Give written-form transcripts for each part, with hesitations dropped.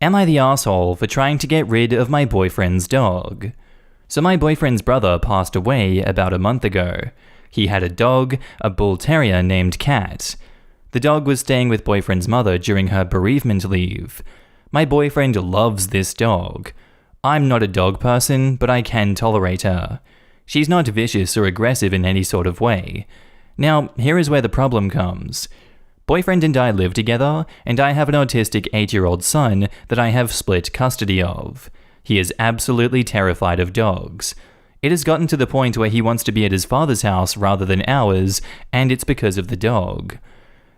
Am I the asshole for trying to get rid of my boyfriend's dog? So my boyfriend's brother passed away about a month ago. He had a dog, a bull terrier named Cat. The dog was staying with boyfriend's mother during her bereavement leave. My boyfriend loves this dog. I'm not a dog person, but I can tolerate her. She's not vicious or aggressive in any sort of way. Now, here is where the problem comes. Boyfriend and I live together, and I have an autistic 8-year-old son that I have split custody of. He is absolutely terrified of dogs. It has gotten to the point where he wants to be at his father's house rather than ours, and it's because of the dog.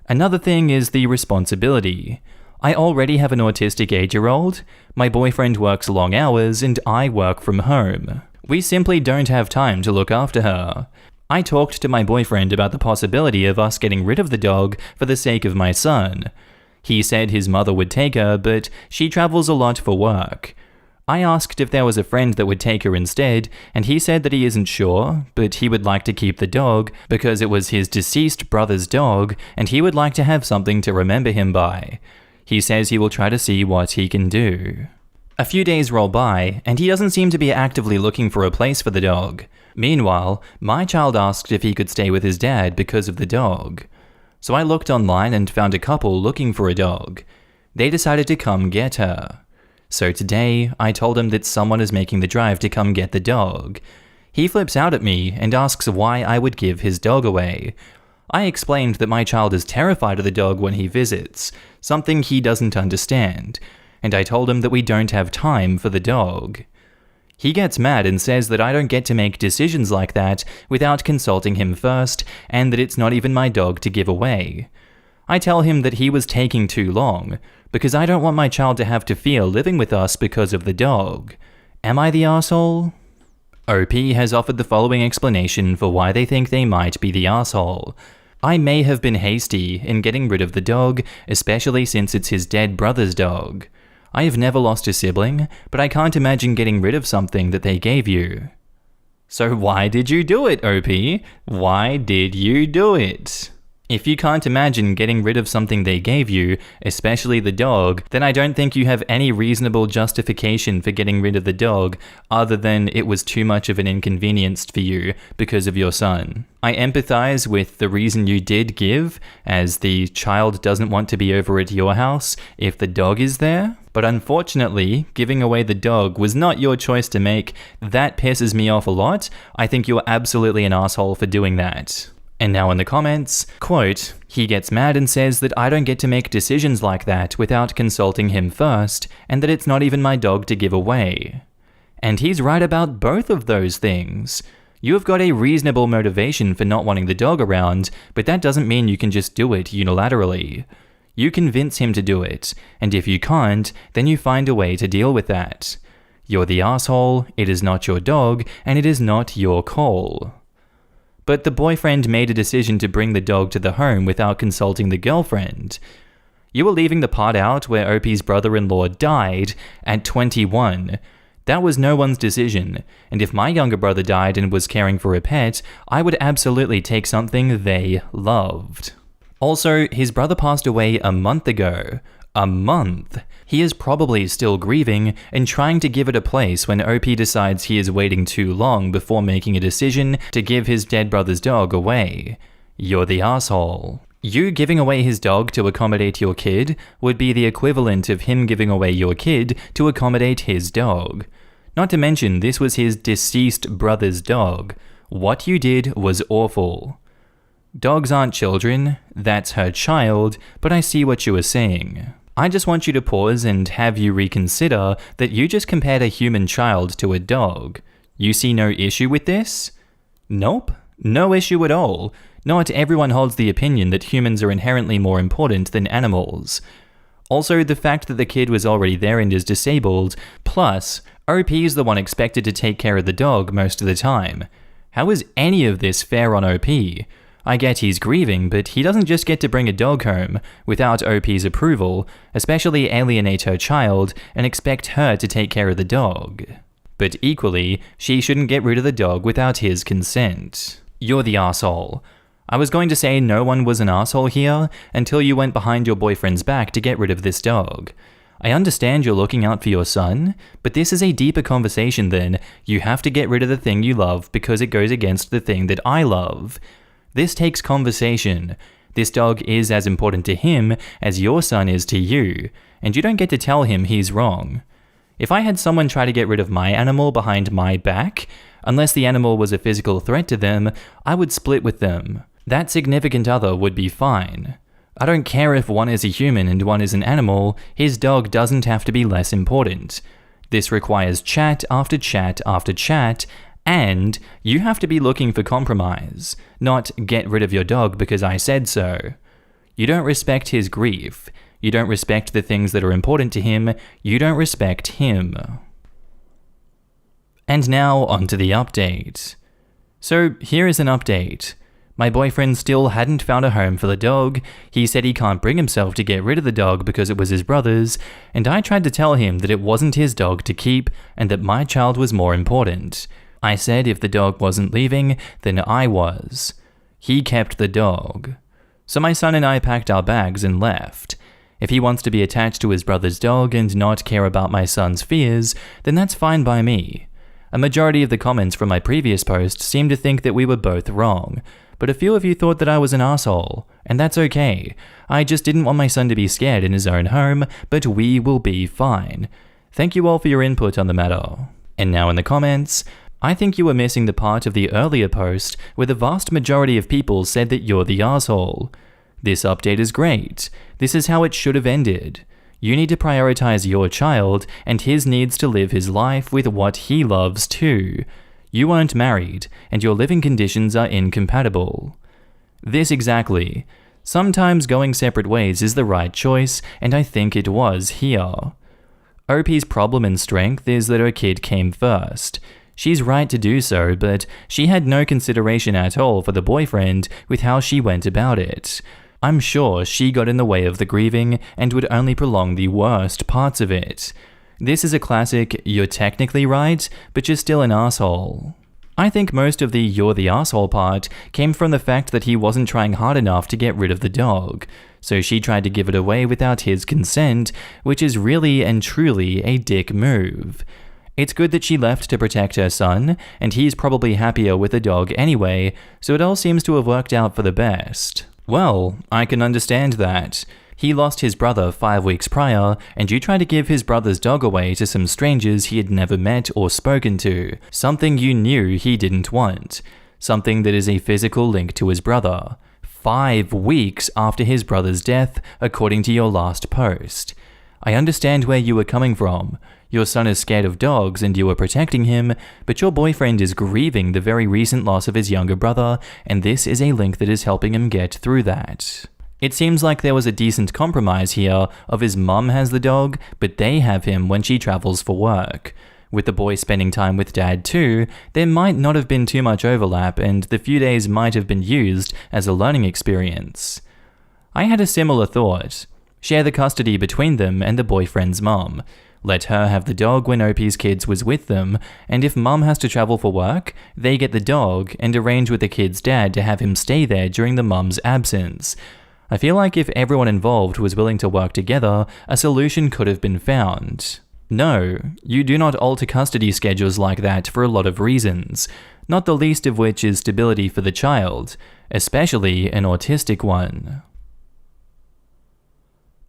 Another thing is the responsibility. I already have an autistic 8-year-old, my boyfriend works long hours, and I work from home. We simply don't have time to look after her. I talked to my boyfriend about the possibility of us getting rid of the dog for the sake of my son. He said his mother would take her, but she travels a lot for work. I asked if there was a friend that would take her instead, and he said that he isn't sure, but he would like to keep the dog because it was his deceased brother's dog, and he would like to have something to remember him by. He says he will try to see what he can do. A few days roll by, and he doesn't seem to be actively looking for a place for the dog. Meanwhile, my child asked if he could stay with his dad because of the dog. So I looked online and found a couple looking for a dog. They decided to come get her. So today, I told him that someone is making the drive to come get the dog. He flips out at me and asks why I would give his dog away. I explained that my child is terrified of the dog when he visits, something he doesn't understand, and I told him that we don't have time for the dog. He gets mad and says that I don't get to make decisions like that without consulting him first, and that it's not even my dog to give away. I tell him that he was taking too long, because I don't want my child to have to fear living with us because of the dog. Am I the asshole? OP has offered the following explanation for why they think they might be the asshole. I may have been hasty in getting rid of the dog, especially since it's his dead brother's dog. I have never lost a sibling, but I can't imagine getting rid of something that they gave you. So why did you do it, OP? Why did you do it? If you can't imagine getting rid of something they gave you, especially the dog, then I don't think you have any reasonable justification for getting rid of the dog other than it was too much of an inconvenience for you because of your son. I empathize with the reason you did give, as the child doesn't want to be over at your house if the dog is there. But unfortunately, giving away the dog was not your choice to make. That pisses me off a lot. I think you're absolutely an asshole for doing that. And now in the comments, quote, he gets mad and says that I don't get to make decisions like that without consulting him first, and that it's not even my dog to give away. And he's right about both of those things. You have got a reasonable motivation for not wanting the dog around, but that doesn't mean you can just do it unilaterally. You convince him to do it, and if you can't, then you find a way to deal with that. You're the asshole, it is not your dog, and it is not your call. But the boyfriend made a decision to bring the dog to the home without consulting the girlfriend. You were leaving the part out where OP's brother-in-law died at 21. That was no one's decision, and if my younger brother died and was caring for a pet, I would absolutely take something they loved. Also, his brother passed away a month ago. A month. He is probably still grieving and trying to give it a place when OP decides he is waiting too long before making a decision to give his dead brother's dog away. You're the asshole. You giving away his dog to accommodate your kid would be the equivalent of him giving away your kid to accommodate his dog. Not to mention, this was his deceased brother's dog. What you did was awful. Dogs aren't children, that's her child, but I see what you were saying. I just want you to pause and have you reconsider that you just compared a human child to a dog. You see no issue with this? Nope, no issue at all. Not everyone holds the opinion that humans are inherently more important than animals. Also, the fact that the kid was already there and is disabled, plus, OP is the one expected to take care of the dog most of the time. How is any of this fair on OP? I get he's grieving, but he doesn't just get to bring a dog home without OP's approval, especially alienate her child and expect her to take care of the dog. But equally, she shouldn't get rid of the dog without his consent. You're the asshole. I was going to say no one was an asshole here until you went behind your boyfriend's back to get rid of this dog. I understand you're looking out for your son, but this is a deeper conversation than you have to get rid of the thing you love because it goes against the thing that I love. This takes conversation. This dog is as important to him as your son is to you, and you don't get to tell him he's wrong. If I had someone try to get rid of my animal behind my back, unless the animal was a physical threat to them, I would split with them. That significant other would be fine. I don't care if one is a human and one is an animal, his dog doesn't have to be less important. This requires chat after chat after chat, and you have to be looking for compromise, not get rid of your dog because I said so. You don't respect his grief. You don't respect the things that are important to him. You don't respect him. And now onto the update. So here is an update. My boyfriend still hadn't found a home for the dog. He said he can't bring himself to get rid of the dog because it was his brother's, and I tried to tell him that it wasn't his dog to keep and that my child was more important. I said if the dog wasn't leaving, then I was. He kept the dog. So my son and I packed our bags and left. If he wants to be attached to his brother's dog and not care about my son's fears, then that's fine by me. A majority of the comments from my previous post seemed to think that we were both wrong, but a few of you thought that I was an asshole, and that's okay. I just didn't want my son to be scared in his own home, but we will be fine. Thank you all for your input on the matter. And now in the comments, I think you were missing the part of the earlier post where the vast majority of people said that you're the asshole. This update is great. This is how it should have ended. You need to prioritize your child and his needs to live his life with what he loves too. You aren't married, and your living conditions are incompatible. This exactly. Sometimes going separate ways is the right choice, and I think it was here. OP's problem and strength is that her kid came first. She's right to do so, but she had no consideration at all for the boyfriend with how she went about it. I'm sure she got in the way of the grieving and would only prolong the worst parts of it. This is a classic, you're technically right, but you're still an asshole. I think most of the you're the asshole part came from the fact that he wasn't trying hard enough to get rid of the dog, so she tried to give it away without his consent, which is really and truly a dick move. It's good that she left to protect her son, and he's probably happier with the dog anyway, so it all seems to have worked out for the best. Well, I can understand that. He lost his brother 5 weeks prior, and you tried to give his brother's dog away to some strangers he had never met or spoken to, something you knew he didn't want, something that is a physical link to his brother. 5 weeks after his brother's death, according to your last post. I understand where you were coming from. Your son is scared of dogs and you are protecting him, but your boyfriend is grieving the very recent loss of his younger brother, and this is a link that is helping him get through that. It seems like there was a decent compromise here of his mum has the dog, but they have him when she travels for work. With the boy spending time with dad too, there might not have been too much overlap and the few days might have been used as a learning experience. I had a similar thought. Share the custody between them and the boyfriend's mum. Let her have the dog when OP's kids was with them, and if mum has to travel for work, they get the dog and arrange with the kid's dad to have him stay there during the mum's absence. I feel like if everyone involved was willing to work together, a solution could have been found. No, you do not alter custody schedules like that for a lot of reasons, not the least of which is stability for the child, especially an autistic one.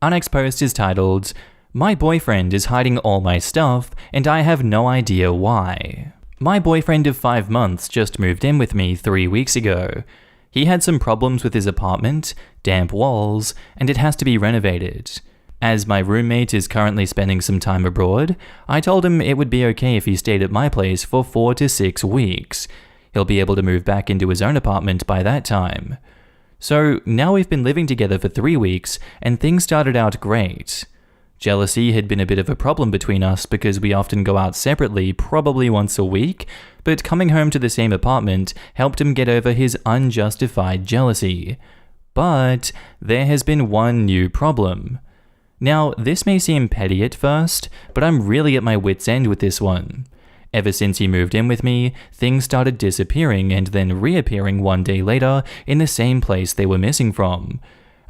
Our next post is titled, "My boyfriend is hiding all my stuff, and I have no idea why." My boyfriend of 5 months just moved in with me 3 weeks ago. He had some problems with his apartment, damp walls, and it has to be renovated. As my roommate is currently spending some time abroad, I told him it would be okay if he stayed at my place for 4 to 6 weeks. He'll be able to move back into his own apartment by that time. So now we've been living together for 3 weeks, and things started out great. Jealousy had been a bit of a problem between us because we often go out separately probably once a week, but coming home to the same apartment helped him get over his unjustified jealousy. But there has been one new problem. Now, this may seem petty at first, but I'm really at my wit's end with this one. Ever since he moved in with me, things started disappearing and then reappearing one day later in the same place they were missing from.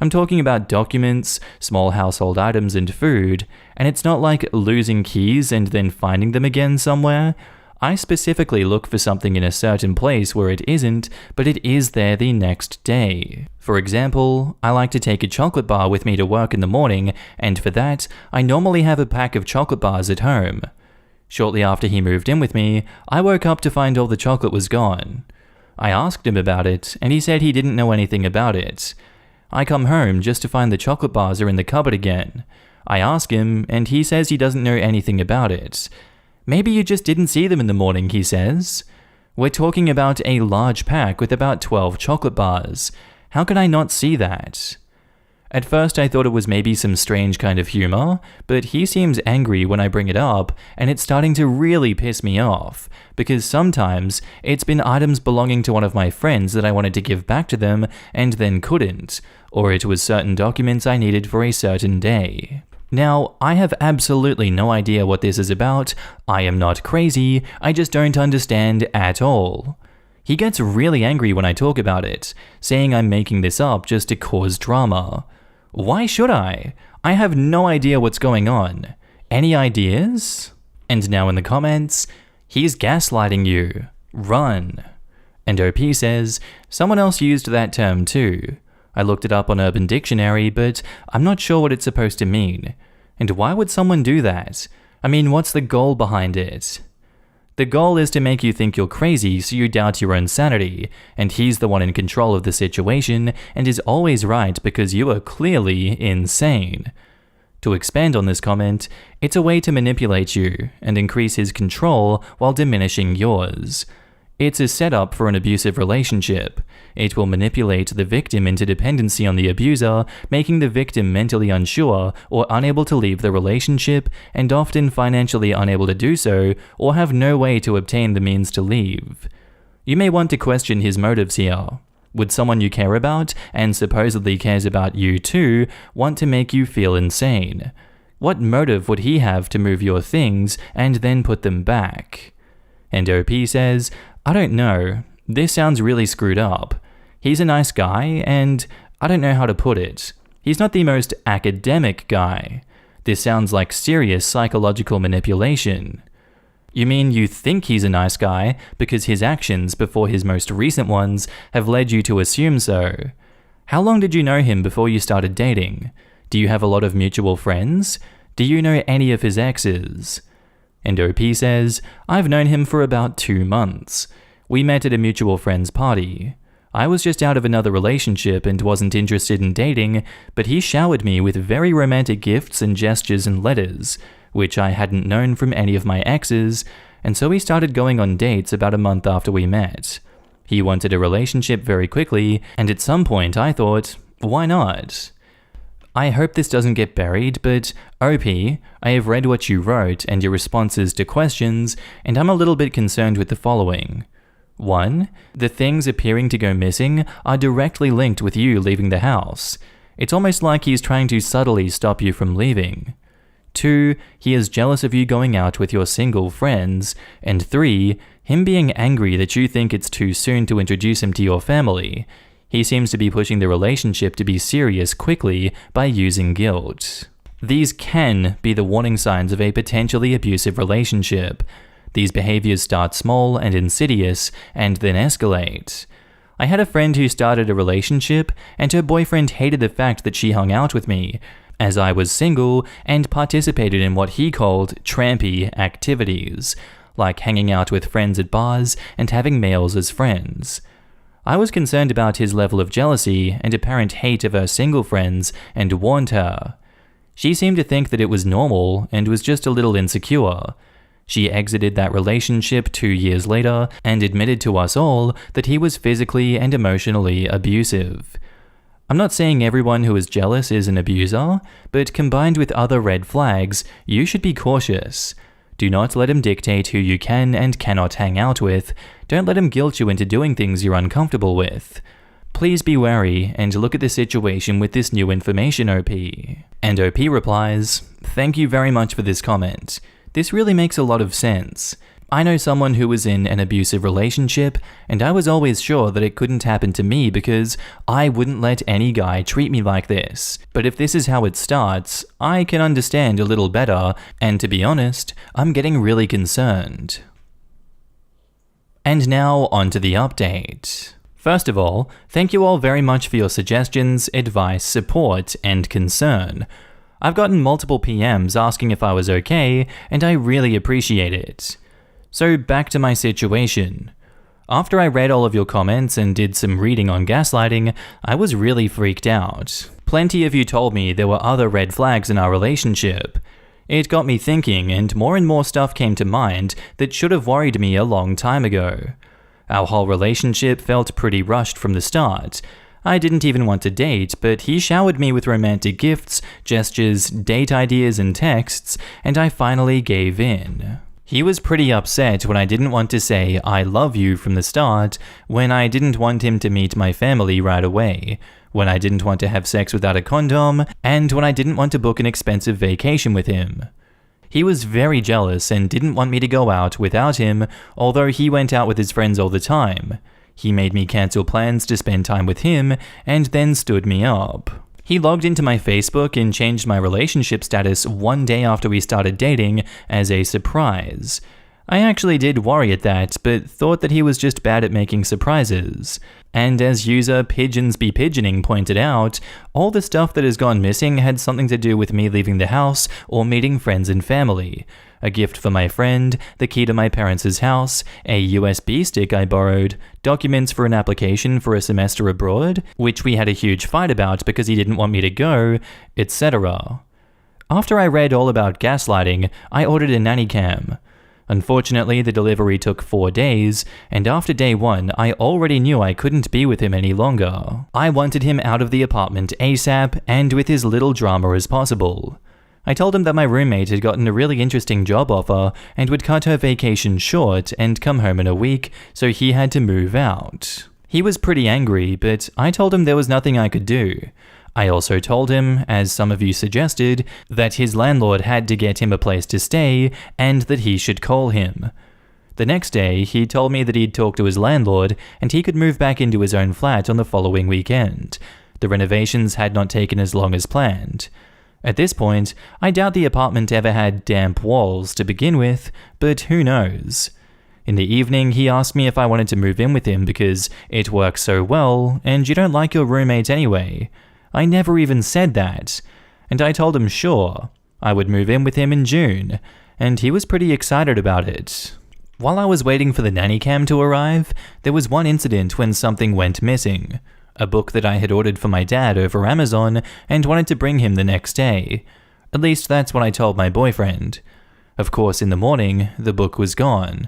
I'm talking about documents, small household items, and food, and it's not like losing keys and then finding them again somewhere. I specifically look for something in a certain place where it isn't, but it is there the next day. For example, I like to take a chocolate bar with me to work in the morning, and for that, I normally have a pack of chocolate bars at home. Shortly after he moved in with me, I woke up to find all the chocolate was gone. I asked him about it, and he said he didn't know anything about it. I come home just to find the chocolate bars are in the cupboard again. I ask him, and he says he doesn't know anything about it. Maybe you just didn't see them in the morning, he says. We're talking about a large pack with about 12 chocolate bars. How could I not see that? At first I thought it was maybe some strange kind of humor, but he seems angry when I bring it up, and it's starting to really piss me off, because sometimes it's been items belonging to one of my friends that I wanted to give back to them and then couldn't, or it was certain documents I needed for a certain day. Now, I have absolutely no idea what this is about. I am not crazy, I just don't understand at all. He gets really angry when I talk about it, saying I'm making this up just to cause drama. Why should I? I have no idea what's going on. Any ideas? And now in the comments, he's gaslighting you. Run. And OP says, someone else used that term too. I looked it up on Urban Dictionary, but I'm not sure what it's supposed to mean. And why would someone do that? I mean, what's the goal behind it? The goal is to make you think you're crazy so you doubt your own sanity, and he's the one in control of the situation and is always right because you are clearly insane. To expand on this comment, it's a way to manipulate you and increase his control while diminishing yours. It's a setup for an abusive relationship. It will manipulate the victim into dependency on the abuser, making the victim mentally unsure or unable to leave the relationship, and often financially unable to do so, or have no way to obtain the means to leave. You may want to question his motives here. Would someone you care about, and supposedly cares about you too, want to make you feel insane? What motive would he have to move your things and then put them back? And OP says, I don't know. This sounds really screwed up. He's a nice guy, and I don't know how to put it. He's not the most academic guy. This sounds like serious psychological manipulation. You mean you think he's a nice guy because his actions before his most recent ones have led you to assume so? How long did you know him before you started dating? Do you have a lot of mutual friends? Do you know any of his exes? And OP says, I've known him for about 2 months. We met at a mutual friend's party. I was just out of another relationship and wasn't interested in dating, but he showered me with very romantic gifts and gestures and letters, which I hadn't known from any of my exes, and so we started going on dates about a month after we met. He wanted a relationship very quickly, and at some point I thought, why not? I hope this doesn't get buried, but OP, I have read what you wrote and your responses to questions, and I'm a little bit concerned with the following. 1. The things appearing to go missing are directly linked with you leaving the house. It's almost like he's trying to subtly stop you from leaving. 2. He is jealous of you going out with your single friends. And 3. Him being angry that you think it's too soon to introduce him to your family. He seems to be pushing the relationship to be serious quickly by using guilt. These can be the warning signs of a potentially abusive relationship. These behaviors start small and insidious and then escalate. I had a friend who started a relationship, and her boyfriend hated the fact that she hung out with me, as I was single and participated in what he called trampy activities, like hanging out with friends at bars and having males as friends. I was concerned about his level of jealousy and apparent hate of her single friends and warned her. She seemed to think that it was normal and was just a little insecure. She exited that relationship 2 years later and admitted to us all that he was physically and emotionally abusive. I'm not saying everyone who is jealous is an abuser, but combined with other red flags, you should be cautious. Do not let him dictate who you can and cannot hang out with. Don't let him guilt you into doing things you're uncomfortable with. Please be wary and look at the situation with this new information, OP. And OP replies, thank you very much for this comment. This really makes a lot of sense. I know someone who was in an abusive relationship, and I was always sure that it couldn't happen to me because I wouldn't let any guy treat me like this. But if this is how it starts, I can understand a little better, and to be honest, I'm getting really concerned. And now onto the update. First of all, thank you all very much for your suggestions, advice, support, and concern. I've gotten multiple PMs asking if I was okay, and I really appreciate it. So back to my situation. After I read all of your comments and did some reading on gaslighting, I was really freaked out. Plenty of you told me there were other red flags in our relationship. It got me thinking, and more stuff came to mind that should have worried me a long time ago. Our whole relationship felt pretty rushed from the start. I didn't even want to date, but he showered me with romantic gifts, gestures, date ideas, and texts, and I finally gave in. He was pretty upset when I didn't want to say I love you from the start, when I didn't want him to meet my family right away, when I didn't want to have sex without a condom, and when I didn't want to book an expensive vacation with him. He was very jealous and didn't want me to go out without him, although he went out with his friends all the time. He made me cancel plans to spend time with him, and then stood me up. He logged into my Facebook and changed my relationship status one day after we started dating as a surprise. I actually did worry at that, but thought that he was just bad at making surprises. And as user Pigeons Be Pigeoning pointed out, all the stuff that has gone missing had something to do with me leaving the house or meeting friends and family. A gift for my friend, the key to my parents' house, a USB stick I borrowed, documents for an application for a semester abroad, which we had a huge fight about because he didn't want me to go, etc. After I read all about gaslighting, I ordered a nanny cam. Unfortunately, the delivery took 4 days, and after day 1, I already knew I couldn't be with him any longer. I wanted him out of the apartment ASAP, and with as little drama as possible. I told him that my roommate had gotten a really interesting job offer and would cut her vacation short and come home in a week, so he had to move out. He was pretty angry, but I told him there was nothing I could do. I also told him, as some of you suggested, that his landlord had to get him a place to stay and that he should call him. The next day, he told me that he'd talked to his landlord and he could move back into his own flat on the following weekend. The renovations had not taken as long as planned. At this point, I doubt the apartment ever had damp walls to begin with, but who knows. In the evening, he asked me if I wanted to move in with him because it works so well, and you don't like your roommate anyway. I never even said that, and I told him sure, I would move in with him in June, and he was pretty excited about it. While I was waiting for the nanny cam to arrive, there was one incident when something went missing. A book that I had ordered for my dad over Amazon and wanted to bring him the next day. At least that's what I told my boyfriend. Of course, in the morning, the book was gone.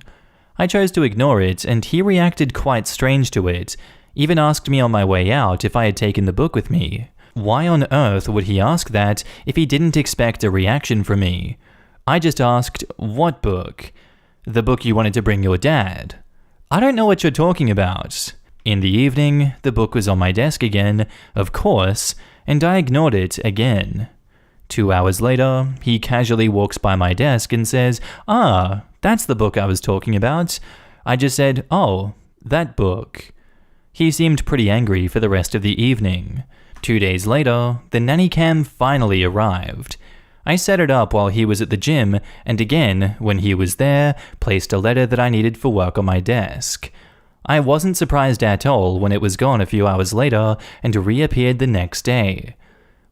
I chose to ignore it, and he reacted quite strange to it, even asked me on my way out if I had taken the book with me. Why on earth would he ask that if he didn't expect a reaction from me? I just asked, what book? The book you wanted to bring your dad. I don't know what you're talking about. In the evening, the book was on my desk again, of course, and I ignored it again. 2 hours later, he casually walks by my desk and says, "Ah, that's the book I was talking about." I just said, "Oh, that book." He seemed pretty angry for the rest of the evening. 2 days later, the nanny cam finally arrived. I set it up while he was at the gym, and again, when he was there, placed a letter that I needed for work on my desk. I wasn't surprised at all when it was gone a few hours later and reappeared the next day.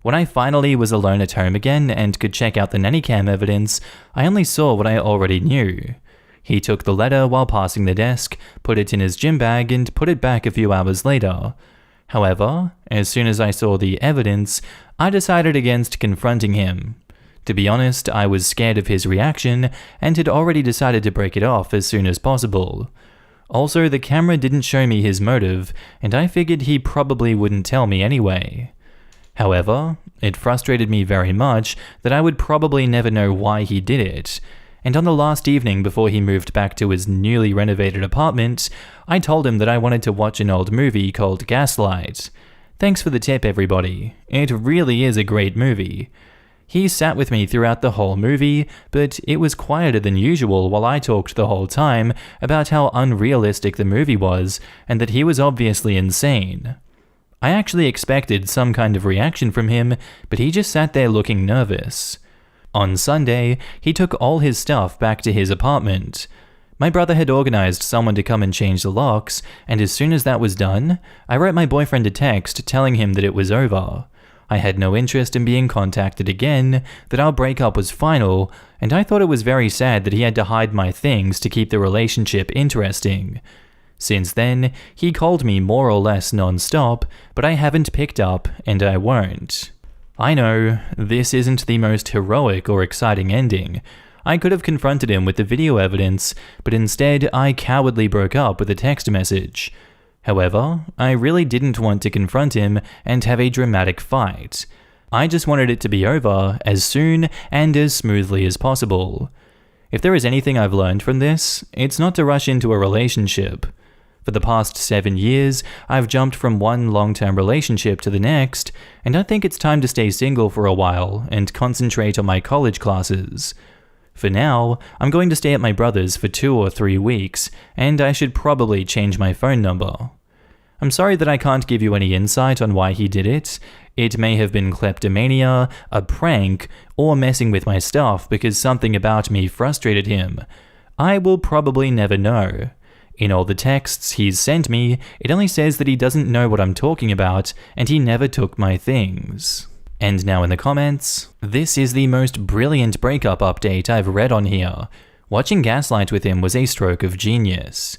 When I finally was alone at home again and could check out the nanny cam evidence, I only saw what I already knew. He took the letter while passing the desk, put it in his gym bag, and put it back a few hours later. However, as soon as I saw the evidence, I decided against confronting him. To be honest, I was scared of his reaction and had already decided to break it off as soon as possible. Also, the camera didn't show me his motive, and I figured he probably wouldn't tell me anyway. However, it frustrated me very much that I would probably never know why he did it, and on the last evening before he moved back to his newly renovated apartment, I told him that I wanted to watch an old movie called Gaslight. Thanks for the tip, everybody. It really is a great movie. He sat with me throughout the whole movie, but it was quieter than usual while I talked the whole time about how unrealistic the movie was and that he was obviously insane. I actually expected some kind of reaction from him, but he just sat there looking nervous. On Sunday, he took all his stuff back to his apartment. My brother had organized someone to come and change the locks, and as soon as that was done, I wrote my boyfriend a text telling him that it was over. I had no interest in being contacted again, that our breakup was final, and I thought it was very sad that he had to hide my things to keep the relationship interesting. Since then, he called me more or less non-stop, but I haven't picked up, and I won't. I know, this isn't the most heroic or exciting ending. I could have confronted him with the video evidence, but instead I cowardly broke up with a text message. However, I really didn't want to confront him and have a dramatic fight. I just wanted it to be over as soon and as smoothly as possible. If there is anything I've learned from this, it's not to rush into a relationship. For the past 7 years, I've jumped from one long-term relationship to the next, and I think it's time to stay single for a while and concentrate on my college classes. For now, I'm going to stay at my brother's for 2 or 3 weeks, and I should probably change my phone number. I'm sorry that I can't give you any insight on why he did it. It may have been kleptomania, a prank, or messing with my stuff because something about me frustrated him. I will probably never know. In all the texts he's sent me, it only says that he doesn't know what I'm talking about, and he never took my things. And now in the comments, this is the most brilliant breakup update I've read on here. Watching Gaslight with him was a stroke of genius.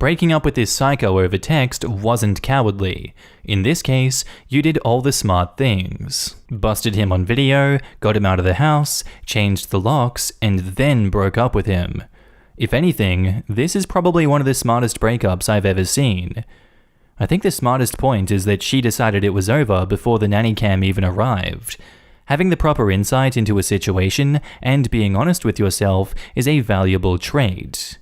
Breaking up with this psycho over text wasn't cowardly. In this case, you did all the smart things. Busted him on video, got him out of the house, changed the locks, and then broke up with him. If anything, this is probably one of the smartest breakups I've ever seen. I think the smartest point is that she decided it was over before the nanny cam even arrived. Having the proper insight into a situation and being honest with yourself is a valuable trait.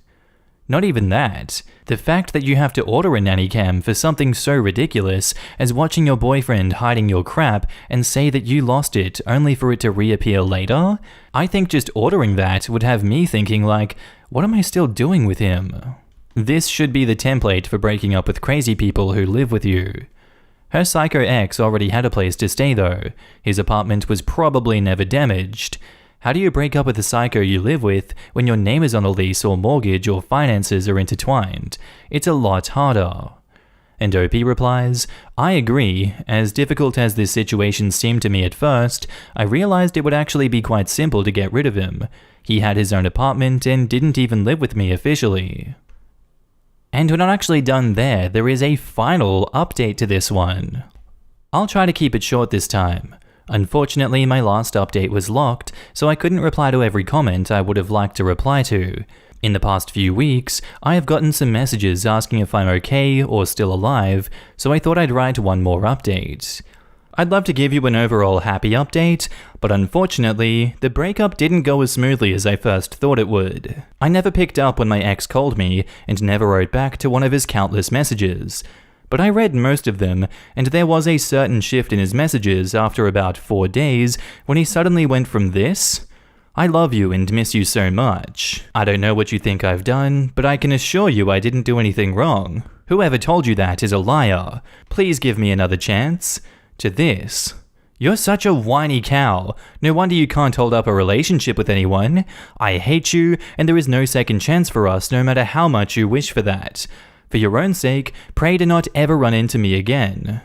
Not even that. The fact that you have to order a nanny cam for something so ridiculous as watching your boyfriend hiding your crap and say that you lost it only for it to reappear later? I think just ordering that would have me thinking like, what am I still doing with him? This should be the template for breaking up with crazy people who live with you. Her psycho ex already had a place to stay though. His apartment was probably never damaged. How do you break up with a psycho you live with when your name is on a lease or mortgage or finances are intertwined? It's a lot harder. And OP replies, I agree. As difficult as this situation seemed to me at first, I realized it would actually be quite simple to get rid of him. He had his own apartment and didn't even live with me officially. And we're not actually done there. There is a final update to this one. I'll try to keep it short this time. Unfortunately, my last update was locked, so I couldn't reply to every comment I would have liked to reply to. In the past few weeks, I have gotten some messages asking if I'm okay or still alive, so I thought I'd write one more update. I'd love to give you an overall happy update, but unfortunately, the breakup didn't go as smoothly as I first thought it would. I never picked up when my ex called me and never wrote back to one of his countless messages. But I read most of them, and there was a certain shift in his messages after about 4 days when he suddenly went from this, I love you and miss you so much. I don't know what you think I've done, but I can assure you I didn't do anything wrong. Whoever told you that is a liar. Please give me another chance. To this, you're such a whiny cow. No wonder you can't hold up a relationship with anyone. I hate you, and there is no second chance for us no matter how much you wish for that. For your own sake, pray to not ever run into me again.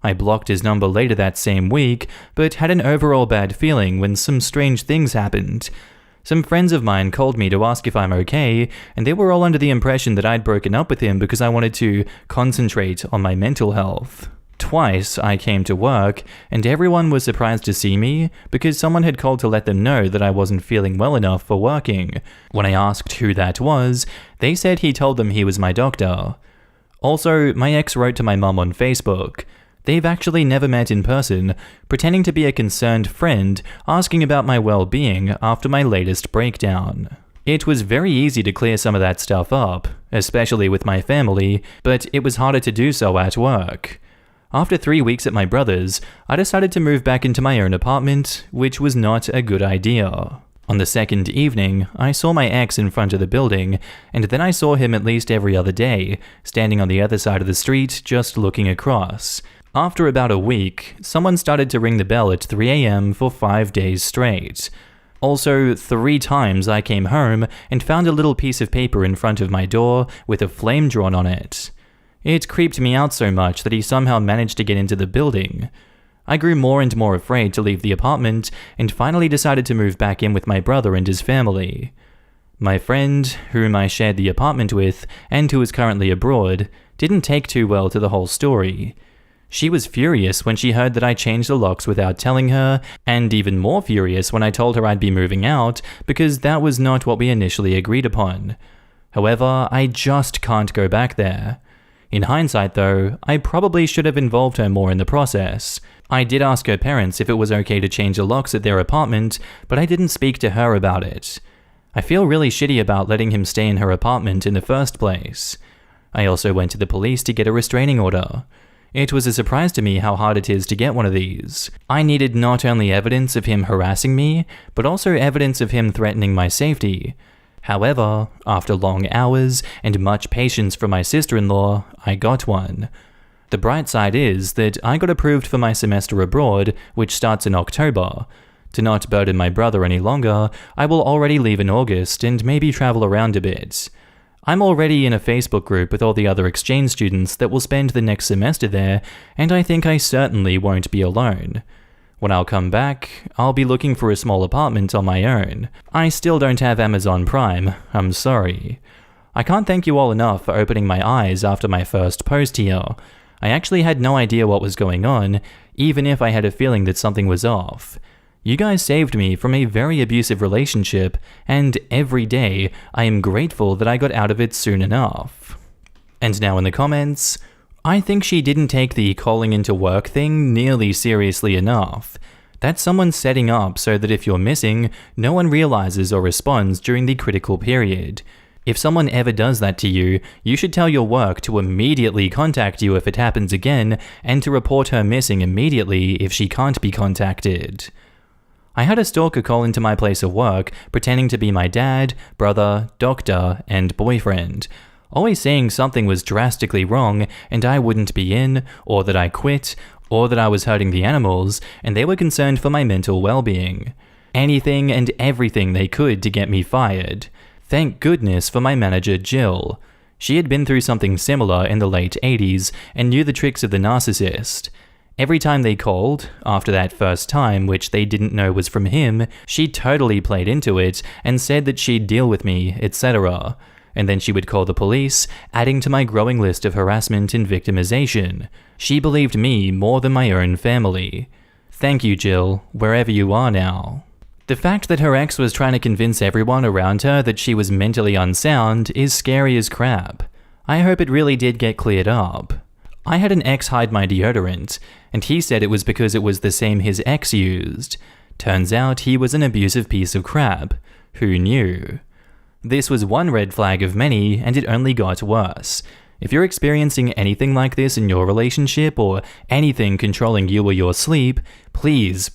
I blocked his number later that same week, but had an overall bad feeling when some strange things happened. Some friends of mine called me to ask if I'm okay, and they were all under the impression that I'd broken up with him because I wanted to concentrate on my mental health. Twice I came to work, and everyone was surprised to see me because someone had called to let them know that I wasn't feeling well enough for working. When I asked who that was, they said he told them he was my doctor. Also, my ex wrote to my mum on Facebook. They've actually never met in person, pretending to be a concerned friend, asking about my well-being after my latest breakdown. It was very easy to clear some of that stuff up, especially with my family, but it was harder to do so at work. After 3 weeks at my brother's, I decided to move back into my own apartment, which was not a good idea. On the second evening, I saw my ex in front of the building, and then I saw him at least every other day, standing on the other side of the street, just looking across. After about a week, someone started to ring the bell at 3 a.m. for 5 days straight. Also, 3 times I came home and found a little piece of paper in front of my door with a flame drawn on it. It creeped me out so much that he somehow managed to get into the building. I grew more and more afraid to leave the apartment and finally decided to move back in with my brother and his family. My friend, whom I shared the apartment with and who is currently abroad, didn't take too well to the whole story. She was furious when she heard that I changed the locks without telling her, and even more furious when I told her I'd be moving out because that was not what we initially agreed upon. However, I just can't go back there. In hindsight though, I probably should have involved her more in the process. I did ask her parents if it was okay to change the locks at their apartment, but I didn't speak to her about it. I feel really shitty about letting him stay in her apartment in the first place. I also went to the police to get a restraining order. It was a surprise to me how hard it is to get one of these. I needed not only evidence of him harassing me, but also evidence of him threatening my safety. However, after long hours and much patience from my sister-in-law, I got one. The bright side is that I got approved for my semester abroad, which starts in October. To not burden my brother any longer, I will already leave in August and maybe travel around a bit. I'm already in a Facebook group with all the other exchange students that will spend the next semester there, and I think I certainly won't be alone. When I'll come back, I'll be looking for a small apartment on my own. I still don't have Amazon Prime, I'm sorry. I can't thank you all enough for opening my eyes after my first post here. I actually had no idea what was going on, even if I had a feeling that something was off. You guys saved me from a very abusive relationship, and every day I am grateful that I got out of it soon enough. And now in the comments, I think she didn't take the calling into work thing nearly seriously enough. That's someone setting up so that if you're missing, no one realizes or responds during the critical period. If someone ever does that to you, you should tell your work to immediately contact you if it happens again, and to report her missing immediately if she can't be contacted. I had a stalker call into my place of work, pretending to be my dad, brother, doctor, and boyfriend, always saying something was drastically wrong and I wouldn't be in, or that I quit, or that I was hurting the animals, and they were concerned for my mental well-being. Anything and everything they could to get me fired. Thank goodness for my manager Jill. She had been through something similar in the late 80s and knew the tricks of the narcissist. Every time they called, after that first time which they didn't know was from him, she totally played into it and said that she'd deal with me, etc. And then she would call the police, adding to my growing list of harassment and victimization. She believed me more than my own family. Thank you, Jill, wherever you are now. The fact that her ex was trying to convince everyone around her that she was mentally unsound is scary as crap. I hope it really did get cleared up. I had an ex hide my deodorant, and he said it was because it was the same his ex used. Turns out he was an abusive piece of crap. Who knew? This was one red flag of many, and it only got worse. If you're experiencing anything like this in your relationship or anything controlling you or your sleep, please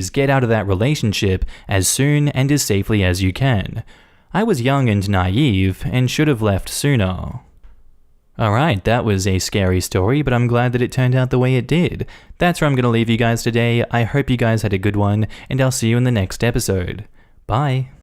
get out of that relationship as soon and as safely as you can. I was young and naive and should have left sooner. Alright, that was a scary story, but I'm glad that it turned out the way it did. That's where I'm going to leave you guys today. I hope you guys had a good one, and I'll see you in the next episode. Bye.